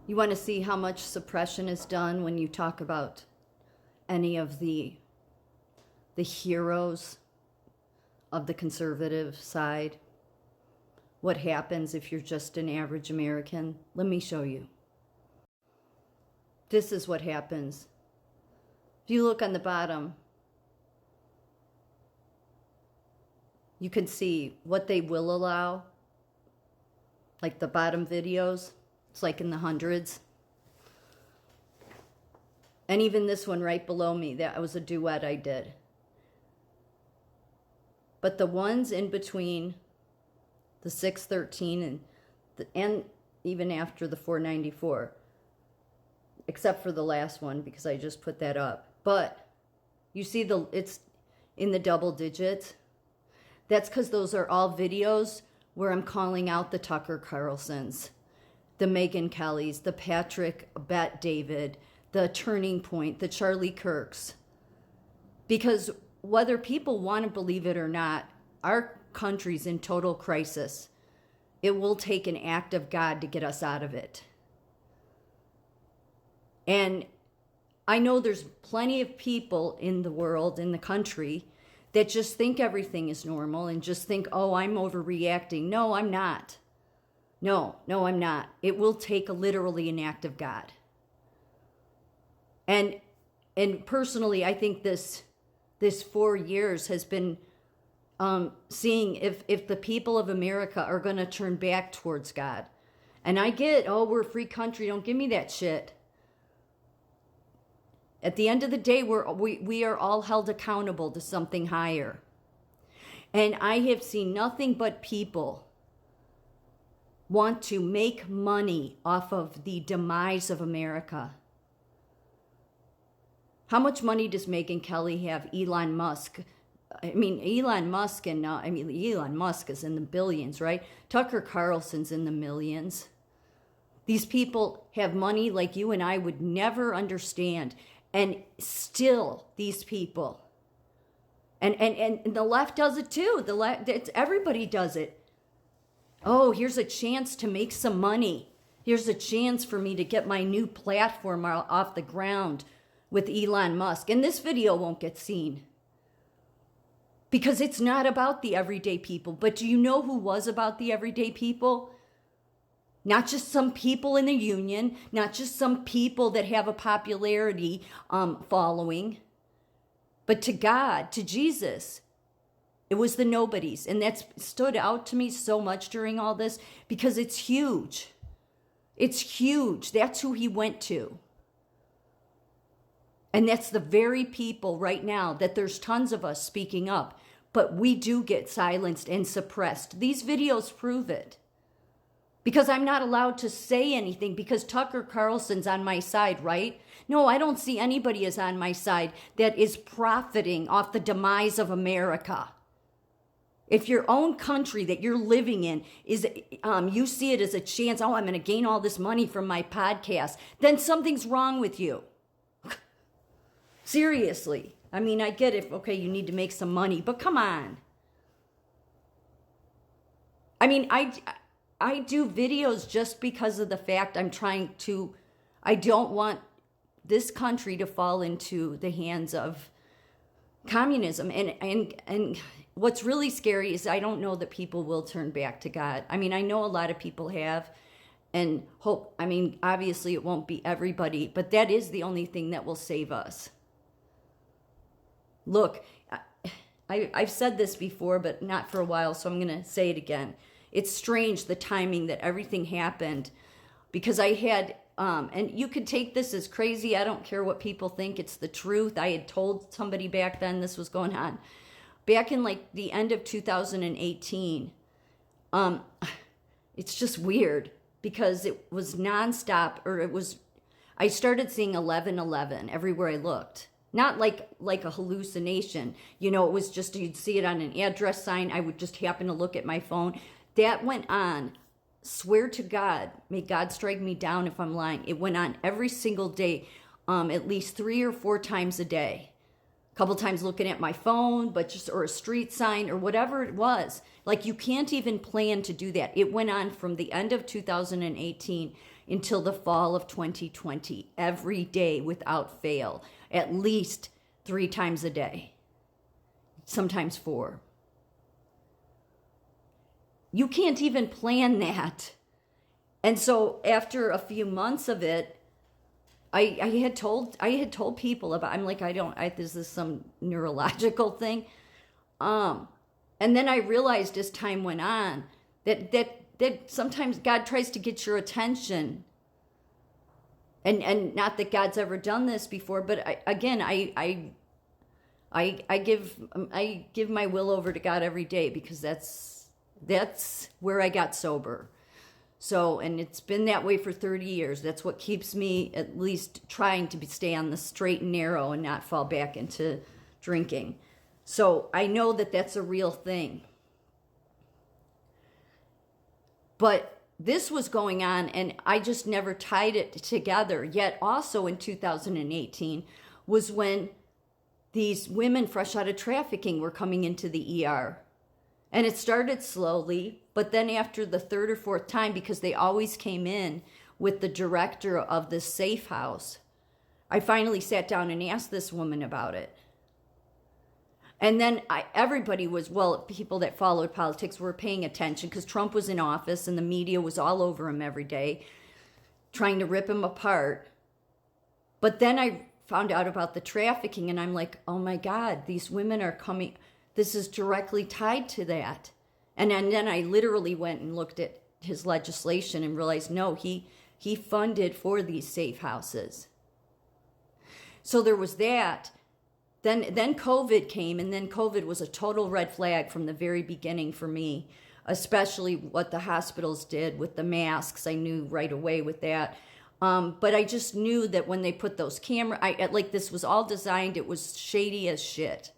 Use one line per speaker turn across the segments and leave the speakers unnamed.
You want to see how much suppression is done when you talk about any of the heroes of the conservative side? What happens if you're just an average American? Let me show you. This is what happens. If you look on the bottom, you can see what they will allow. Like the bottom videos, it's like in the hundreds. And even this one right below me, that was a duet I did. But the ones in between the 613 and even after the 494, except for the last one because I just put that up. But you see it's in the double digits. That's because those are all videos where I'm calling out the Tucker Carlsons, the Megyn Kellys, the Patrick Bet David, the Turning Point, the Charlie Kirks. Because whether people want to believe it or not, our country's in total crisis. It will take an act of God to get us out of it. And I know there's plenty of people in the world, in the country, that just think everything is normal and just think, oh, I'm overreacting. No, I'm not. No, I'm not. It will take literally an act of God. And personally, I think this 4 years has been seeing if the people of America are going to turn back towards God. And I get, oh, we're a free country. Don't give me that shit. At the end of the day, we are all held accountable to something higher. And I have seen nothing but people want to make money off of the demise of America. How much money does Megyn Kelly have? Elon Musk. Elon Musk is in the billions, right? Tucker Carlson's in the millions. These people have money like you and I would never understand. And still, these people, and the left does it too. The left, everybody does it. Oh, here's a chance to make some money. Here's a chance for me to get my new platform off the ground with Elon Musk. And this video won't get seen because it's not about the everyday people. But do you know who was about the everyday people? Not just some people in the union, not just some people that have a popularity following, but to God, to Jesus. It was the nobodies. And that's stood out to me so much during all this because it's huge. It's huge. That's who he went to. And that's the very people right now that there's tons of us speaking up, but we do get silenced and suppressed. These videos prove it. Because I'm not allowed to say anything because Tucker Carlson's on my side, right? No, I don't see anybody as on my side that is profiting off the demise of America. If your own country that you're living in is, you see it as a chance, oh, I'm going to gain all this money from my podcast, then something's wrong with you. Seriously. I get it. Okay, you need to make some money, but come on. I do videos just because of the fact I don't want this country to fall into the hands of communism. And what's really scary is I don't know that people will turn back to God. I know a lot of people have and hope. Obviously it won't be everybody, but that is the only thing that will save us. Look, I've said this before, but not for a while, so I'm going to say it again. It's strange, the timing that everything happened, because I had, and you could take this as crazy. I don't care what people think. It's the truth. I had told somebody back then this was going on. Back in like the end of 2018, it's just weird because it was nonstop, I started seeing 1111 everywhere I looked. Not like a hallucination. It was just, you'd see it on an address sign. I would just happen to look at my phone. That went on, swear to God, may God strike me down if I'm lying. It went on every single day, at least 3 or 4 times a day. A couple times looking at my phone, or a street sign or whatever it was. Like you can't even plan to do that. It went on from the end of 2018 until the fall of 2020, every day without fail, at least 3 times a day, sometimes 4. You can't even plan that. And so after a few months of it, I had told people about, I'm like, this is some neurological thing. And then I realized as time went on that sometimes God tries to get your attention. And not that God's ever done this before, but I give my will over to God every day, because that's where I got sober. So, and it's been that way for 30 years. That's what keeps me at least trying to stay on the straight and narrow and not fall back into drinking. So I know that that's a real thing. But this was going on, and I just never tied it together. Yet also in 2018 was when these women fresh out of trafficking were coming into the ER. And it started slowly, but then after the 3rd or 4th time, because they always came in with the director of the safe house, I finally sat down and asked this woman about it. And then everybody was, people that followed politics were paying attention, because Trump was in office and the media was all over him every day, trying to rip him apart. But then I found out about the trafficking, and I'm like, oh my God, these women are coming. This is directly tied to that. And then I literally went and looked at his legislation and realized, no, he funded for these safe houses. So there was that. Then COVID came, and then COVID was a total red flag from the very beginning for me, especially what the hospitals did with the masks. I knew right away with that. But I just knew that when they put those this was all designed, it was shady as shit.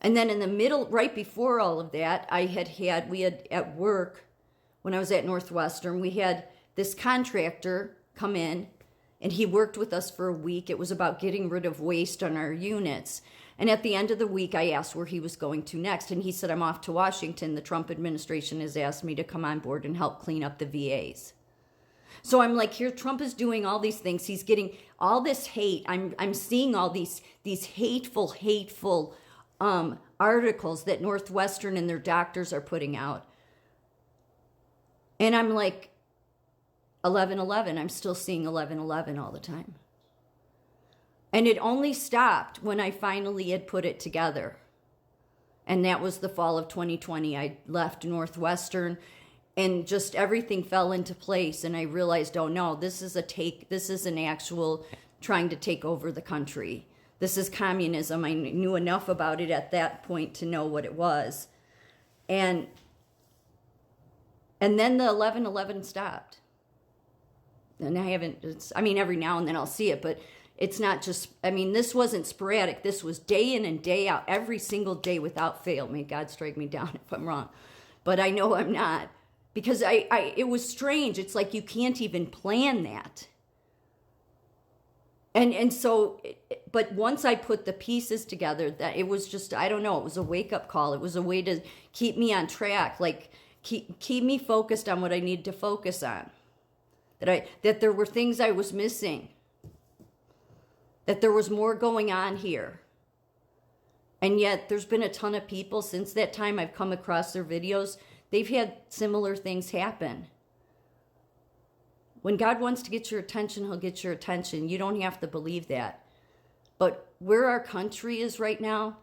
And then in the middle, right before all of that, we had at work, when I was at Northwestern, we had this contractor come in, and he worked with us for a week. It was about getting rid of waste on our units. And at the end of the week, I asked where he was going to next. And he said, I'm off to Washington. The Trump administration has asked me to come on board and help clean up the VAs. So I'm like, here, Trump is doing all these things. He's getting all this hate. I'm seeing all these hateful articles that Northwestern and their doctors are putting out. And I'm like, 11/11, I'm still seeing 11/11 all the time. And it only stopped when I finally had put it together. And that was the fall of 2020. I left Northwestern, and just everything fell into place. And I realized, oh no, this is an actual trying to take over the country. This is communism. I knew enough about it at that point to know what it was. And then the 11/11 stopped. And every now and then I'll see it, but it's not just, this wasn't sporadic. This was day in and day out, every single day without fail. May God strike me down if I'm wrong. But I know I'm not. Because it was strange. It's like you can't even plan that. And so, but once I put the pieces together, that it was just, I don't know, it was a wake-up call. It was a way to keep me on track, like keep me focused on what I need to focus on. That there were things I was missing. That there was more going on here. And yet there's been a ton of people since that time I've come across their videos. They've had similar things happen. When God wants to get your attention, he'll get your attention. You don't have to believe that. But where our country is right now,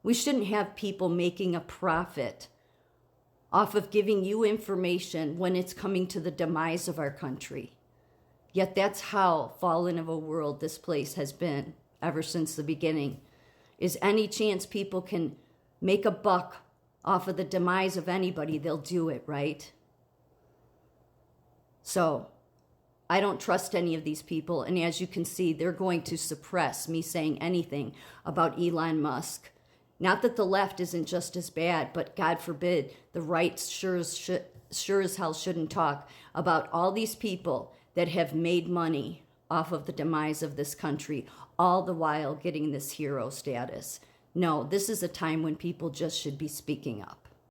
we shouldn't have people making a profit off of giving you information when it's coming to the demise of our country. Yet that's how fallen of a world this place has been ever since the beginning. Is any chance people can make a buck off of the demise of anybody, they'll do it, right? So I don't trust any of these people. And as you can see, they're going to suppress me saying anything about Elon Musk. Not that the left isn't just as bad, but God forbid, the right sure as hell shouldn't talk about all these people that have made money off of the demise of this country, all the while getting this hero status. No, this is a time when people just should be speaking up.